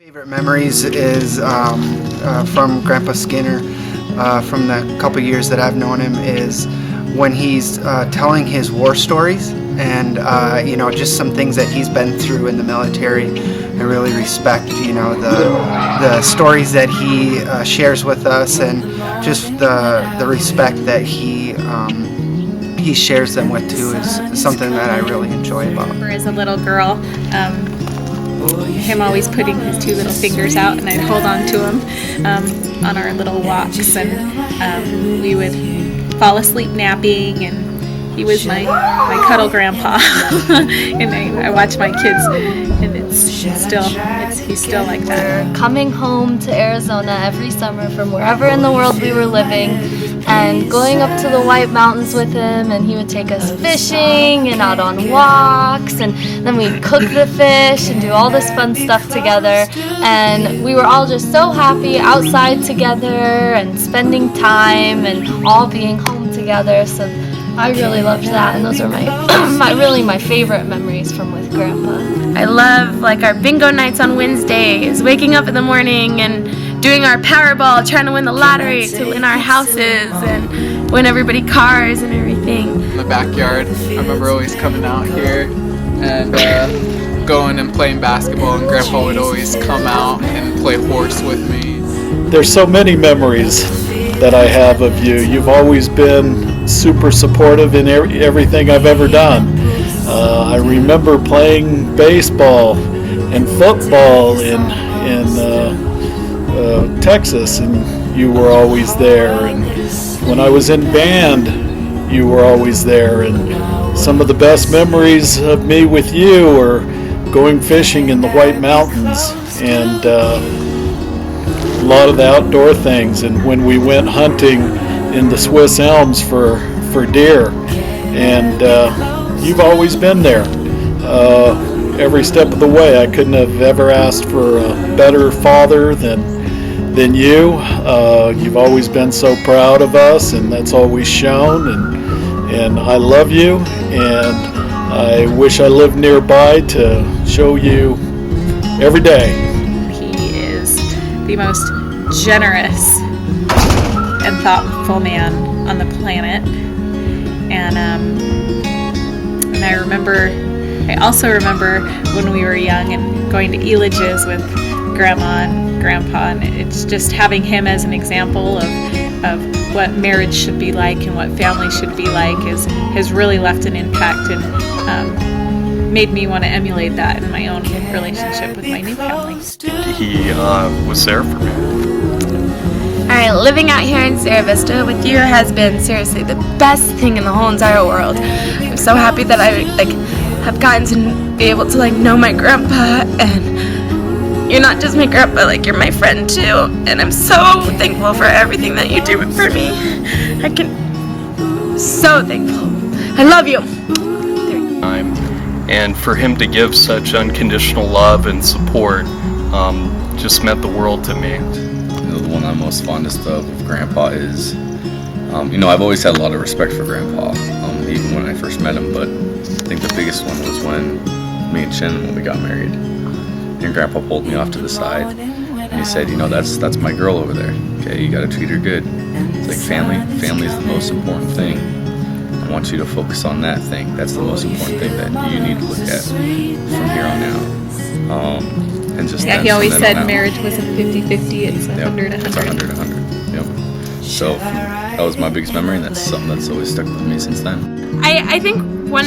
Favorite memories is from Grandpa Skinner from the couple years that I've known him is when he's telling his war stories and just some things that he's been through in the military. I really respect the stories that he shares with us and just the respect that he shares them with too is something that I really enjoy about him. As a little girl, him always putting his two little fingers out and I'd hold on to him on our little walks, and we would fall asleep napping, and he was my cuddle grandpa. And I watch my kids, and he's still like that. Coming home to Arizona every summer from wherever in the world we were living and going up to the White Mountains with him, and he would take us fishing and out on walks, and then we'd cook the fish and do all this fun stuff together, and we were all just so happy outside together and spending time and all being home together. So I really loved that, and those are my favorite memories from with Grandpa. I love our bingo nights on Wednesdays, waking up in the morning and doing our Powerball, trying to win the lottery to win our houses and win everybody cars and everything. In the backyard, I remember always coming out here and going and playing basketball, and Grandpa would always come out and play horse with me. There's so many memories that I have of you. You've always been super supportive in everything I've ever done. I remember playing baseball and football in Texas, and you were always there. And when I was in band, you were always there. And some of the best memories of me with you are going fishing in the White Mountains and a lot of the outdoor things, and when we went hunting in the Swiss Elms for deer. And you've always been there every step of the way. I couldn't have ever asked for a better father than you. You've always been so proud of us, and that's always shown, and I love you, and I wish I lived nearby to show you every day. He is the most generous and thoughtful man on the planet, and I also remember when we were young and going to Eliges with Grandma and Grandpa, and it's just having him as an example of what marriage should be like and what family should be like has really left an impact and made me want to emulate that in my own relationship with my new family. He was there for me. Alright, living out here in Sierra Vista with you has been seriously the best thing in the whole entire world. I'm so happy that I have gotten to be able to know my grandpa, and you're not just my grandpa, you're my friend too, and I'm so thankful for everything that you do for me. So thankful. I love you. And for him to give such unconditional love and support just meant the world to me. The one I'm most fondest of with Grandpa is, I've always had a lot of respect for Grandpa, even when I first met him, but I think the biggest one was when me and Shannon, when we got married, and Grandpa pulled me off to the side, and he said, that's my girl over there, okay, you gotta treat her good. It's family is the most important thing. I want you to focus on that thing. That's the most important thing that you need to look at from here on out. And just he always said marriage wasn't 50-50, it's 100-100. It's 100-100. Yep. So that was my biggest memory, and that's something that's always stuck with me since then. I think one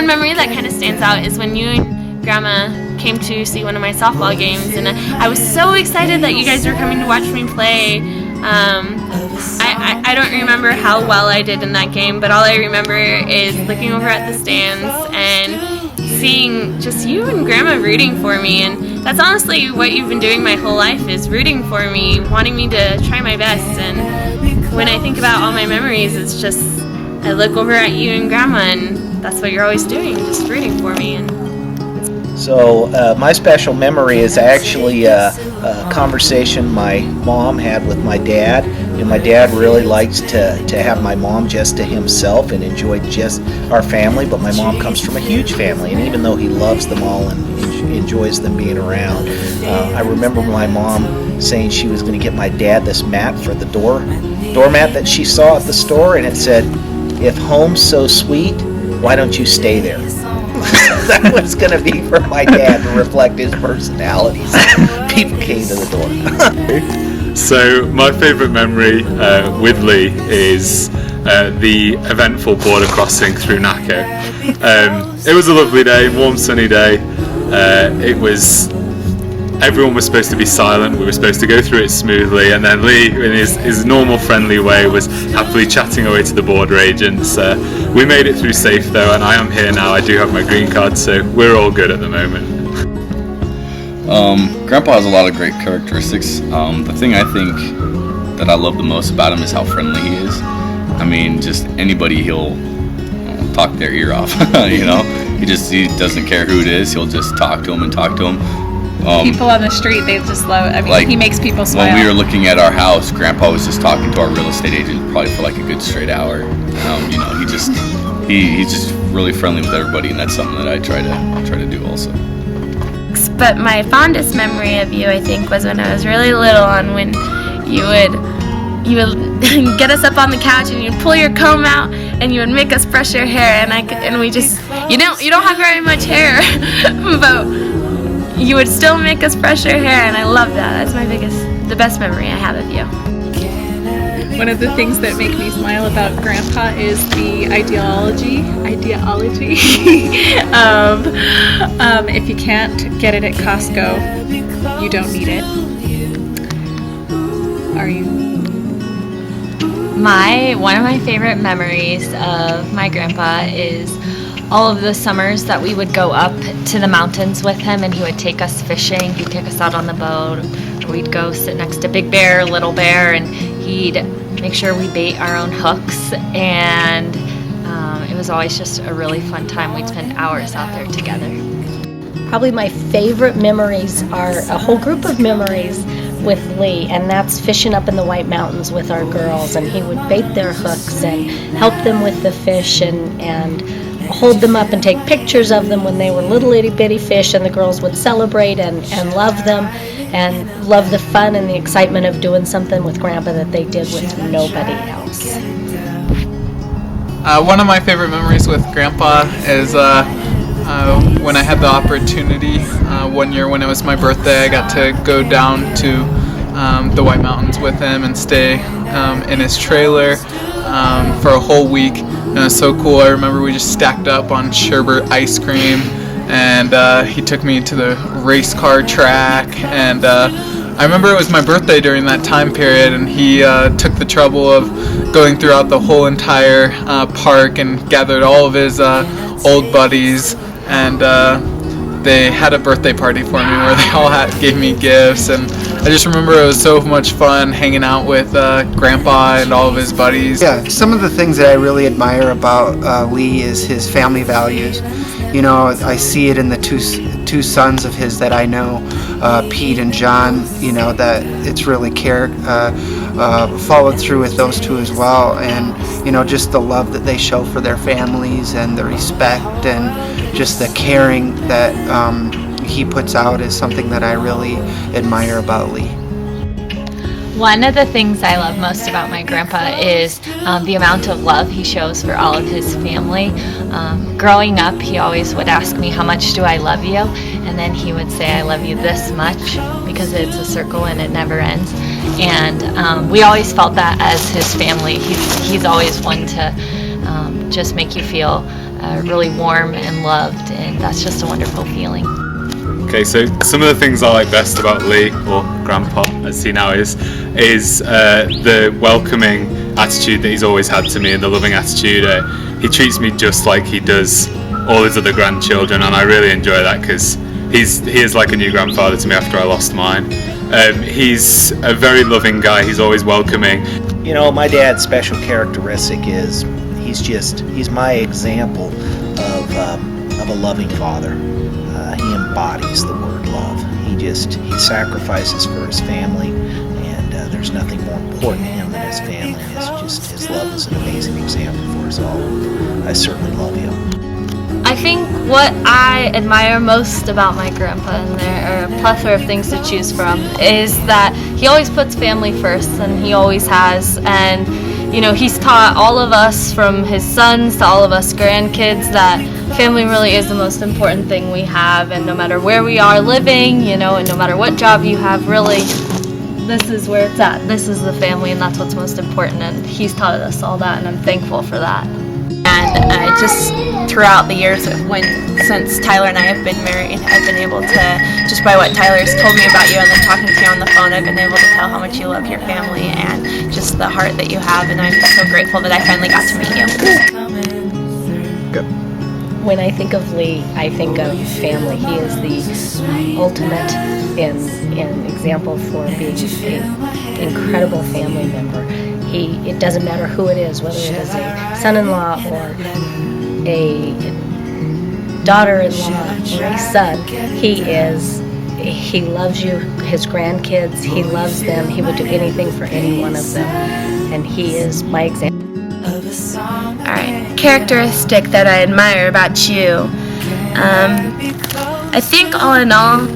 memory that kind of stands out is when you and Grandma came to see one of my softball games, and I was so excited that you guys were coming to watch me play. I don't remember how well I did in that game, but all I remember is looking over at the stands and seeing just you and Grandma rooting for me, and that's honestly what you've been doing my whole life, is rooting for me, wanting me to try my best. And when I think about all my memories, it's just I look over at you and Grandma, and that's what you're always doing, just rooting for me. And so my special memory is actually a conversation my mom had with my dad. My dad really likes to have my mom just to himself and enjoyed just our family, but my mom comes from a huge family, and even though he loves them all and enjoys them being around. I remember my mom saying she was going to get my dad this mat for the doormat that she saw at the store, and it said, "If home's so sweet, why don't you stay there?" That was going to be for my dad to reflect his personality. So people came to the door. So my favourite memory with Lee is the eventful border crossing through Nacka. It was a lovely day, warm sunny day. Everyone was supposed to be silent, we were supposed to go through it smoothly, and then Lee, in his normal friendly way, was happily chatting away to the border agents. We made it through safe though, and I am here now. I do have my green card, so we're all good at the moment. Grandpa has a lot of great characteristics. The thing I think that I love the most about him is how friendly he is. I mean, just anybody, he'll talk their ear off. You know, he doesn't care who it is. He'll just talk to him. People on the street, they just love. I mean, like, he makes people smile. When we were looking at our house, Grandpa was just talking to our real estate agent probably for like a good straight hour. You know, he's just really friendly with everybody, and that's something that I try to do also. But my fondest memory of you, I think, was when I was really little, on when you would get us up on the couch and you'd pull your comb out and you would make us brush your hair, and we just you don't have very much hair, but you would still make us brush your hair, and I love that. That's the best memory I have of you. One of the things that make me smile about Grandpa is the ideology of if you can't get it at Costco, you don't need it. Are you? One of my favorite memories of my grandpa is all of the summers that we would go up to the mountains with him, and he would take us fishing. He'd take us out on the boat, or we'd go sit next to Big Bear, Little Bear, and he'd make sure we bait our own hooks, and it was always just a really fun time. We'd spend hours out there together. Probably my favorite memories are a whole group of memories with Lee, and that's fishing up in the White Mountains with our girls, and he would bait their hooks and help them with the fish and hold them up and take pictures of them when they were little itty bitty fish, and the girls would celebrate and love them and love the fun and the excitement of doing something with Grandpa that they did with nobody else. One of my favorite memories with Grandpa is when I had the opportunity one year when it was my birthday. I got to go down to the White Mountains with him and stay in his trailer for a whole week. And it was so cool. I remember we just stacked up on sherbet ice cream, and he took me to the race car track, and I remember it was my birthday during that time period, and he took the trouble of going throughout the whole entire park and gathered all of his old buddies, and they had a birthday party for me where they all gave me gifts, and I just remember it was so much fun hanging out with Grandpa and all of his buddies. Yeah, some of the things that I really admire about Lee is his family values. You know, I see it in the two sons of his that I know, Pete and John, you know, that it's really followed through with those two as well. And, you know, just the love that they show for their families and the respect and just the caring that he puts out is something that I really admire about Lee. One of the things I love most about my grandpa is the amount of love he shows for all of his family. Growing up, he always would ask me, "How much do I love you?" And then he would say, "I love you this much," because it's a circle and it never ends. And we always felt that as his family. He's always one to just make you feel really warm and loved, and that's just a wonderful feeling. Okay, so some of the things I like best about Lee, or Grandpa as he now is the welcoming attitude that he's always had to me, and the loving attitude. He treats me just like he does all his other grandchildren, and I really enjoy that because he is like a new grandfather to me after I lost mine. He's a very loving guy. He's always welcoming. You know, my dad's special characteristic is he's my example of a loving father. He embodies the word love. He sacrifices for his family, and there's nothing more important to him than his family. His love is an amazing example for us all. I certainly love you. I think what I admire most about my grandpa, and there are a plethora of things to choose from, is that he always puts family first, and he always has. And you know, he's taught all of us, from his sons to all of us grandkids, that family really is the most important thing we have. And no matter where we are living, you know, and no matter what job you have, really, this is where it's at. This is the family, and that's what's most important. And he's taught us all that, and I'm thankful for that. And just throughout the years since Tyler and I have been married, I've been able to, just by what Tyler's told me about you and then talking to you on the phone, I've been able to tell how much you love your family and just the heart that you have, and I'm so grateful that I finally got to meet you. Good. When I think of Lee, I think of family. He is the ultimate in example for being an incredible family member. It doesn't matter who it is, whether it is a son-in-law or a daughter-in-law or a son. He loves you, his grandkids, he loves them. He would do anything for any one of them, and he is my example. Alright, characteristic that I admire about you. I think all in all,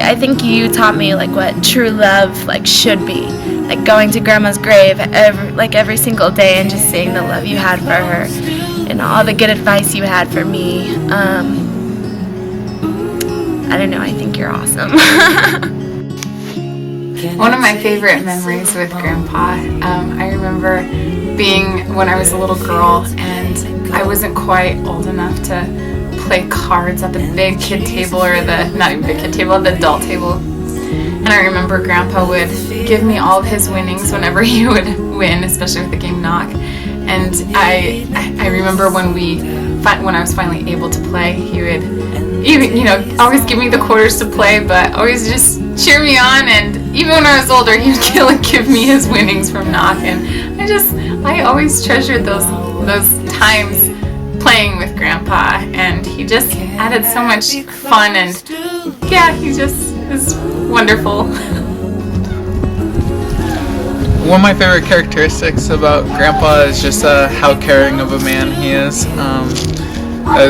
I think you taught me like what true love should be. Like going to Grandma's grave every single day and just seeing the love you had for her and all the good advice you had for me. I don't know, I think you're awesome. One of my favorite memories with Grandpa, I remember being when I was a little girl and I wasn't quite old enough to play cards at the big kid table, or not even big kid table, the adult table. And I remember Grandpa would give me all of his winnings whenever he would win, especially with the game Knock. And I remember when I was finally able to play, he would even, always give me the quarters to play, but always just cheer me on. And even when I was older, he would give me his winnings from Knock. And I always treasured those times playing with Grandpa, and he just added so much fun, and yeah, he just is wonderful. One of my favorite characteristics about Grandpa is just how caring of a man he is.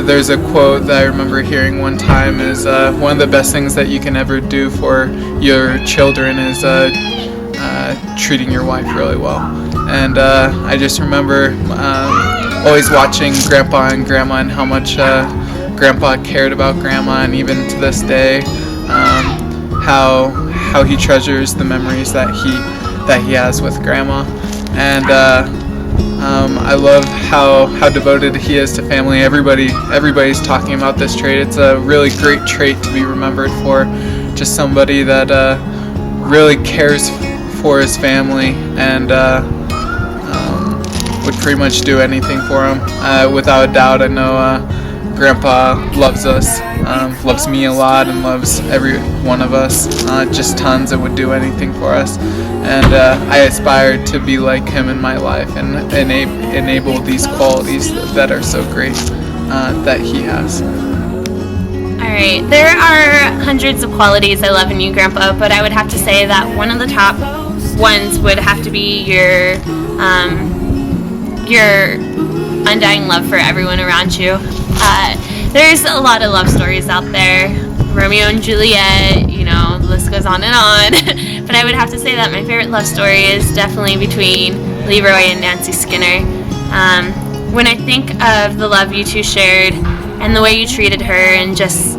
There's a quote that I remember hearing one time is one of the best things that you can ever do for your children is treating your wife really well. And I just remember always watching Grandpa and Grandma and how much Grandpa cared about Grandma, and even to this day, how he treasures the memories that he has with Grandma. And I love how devoted he is to family. Everybody's talking about this trait. It's a really great trait to be remembered for. Just somebody that really cares for his family and would pretty much do anything for him. Without a doubt, I know Grandpa loves us, loves me a lot, and loves every one of us, just tons, and would do anything for us. And I aspire to be like him in my life and enable these qualities that are so great that he has. Alright, there are hundreds of qualities I love in you, Grandpa, but I would have to say that one of the top ones would have to be your undying love for everyone around you. There's a lot of love stories out there, Romeo and Juliet, the list goes on and on. But I would have to say that my favorite love story is definitely between Leroy and Nancy Skinner. When I think of the love you two shared and the way you treated her, and just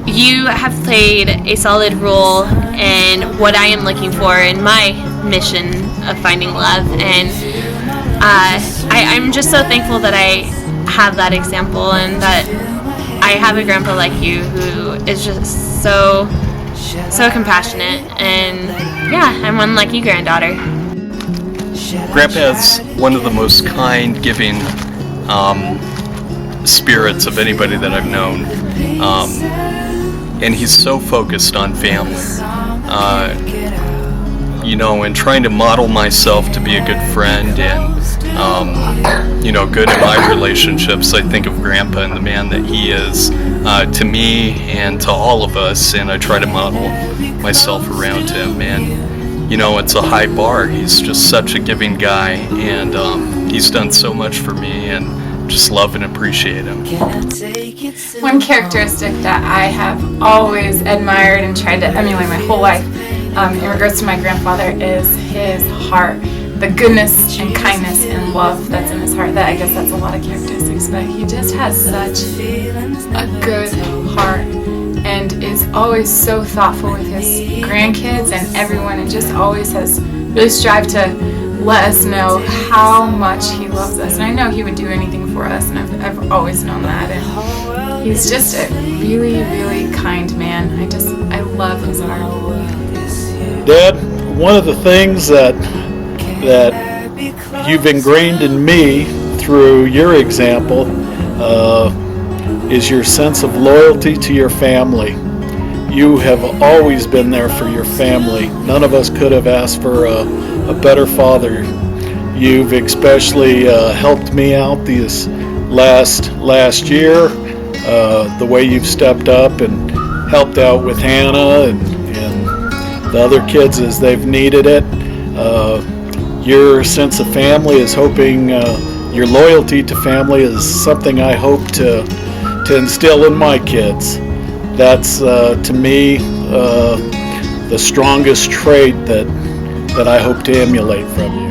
you have played a solid role in what I am looking for in my mission of finding love, and I'm just so thankful that I have that example, and that I have a grandpa like you who is just so compassionate, and yeah, I'm one like you, granddaughter. Grandpa is one of the most kind, giving spirits of anybody that I've known, and he's so focused on family. And trying to model myself to be a good friend and good in my relationships. I think of Grandpa and the man that he is to me and to all of us, and I try to model myself around him. And it's a high bar. He's just such a giving guy, and he's done so much for me, and just love and appreciate him. One characteristic that I have always admired and tried to emulate my whole life in regards to my grandfather is his heart. The goodness and kindness and love that's in his heart. That I guess that's a lot of characteristics, but he just has such a good heart and is always so thoughtful with his grandkids and everyone, and just always has really strived to let us know how much he loves us. And I know he would do anything for us, and I've always known that. And he's just a really, really kind man. I love his heart. Dad, one of the things that you've ingrained in me through your example is your sense of loyalty to your family. You have always been there for your family. None of us could have asked for a better father. You've especially helped me out this last year. The way you've stepped up and helped out with Hannah and the other kids as they've needed it. Your sense of family is hoping, your loyalty to family is something I hope to instill in my kids. That's, to me, the strongest trait that I hope to emulate from you.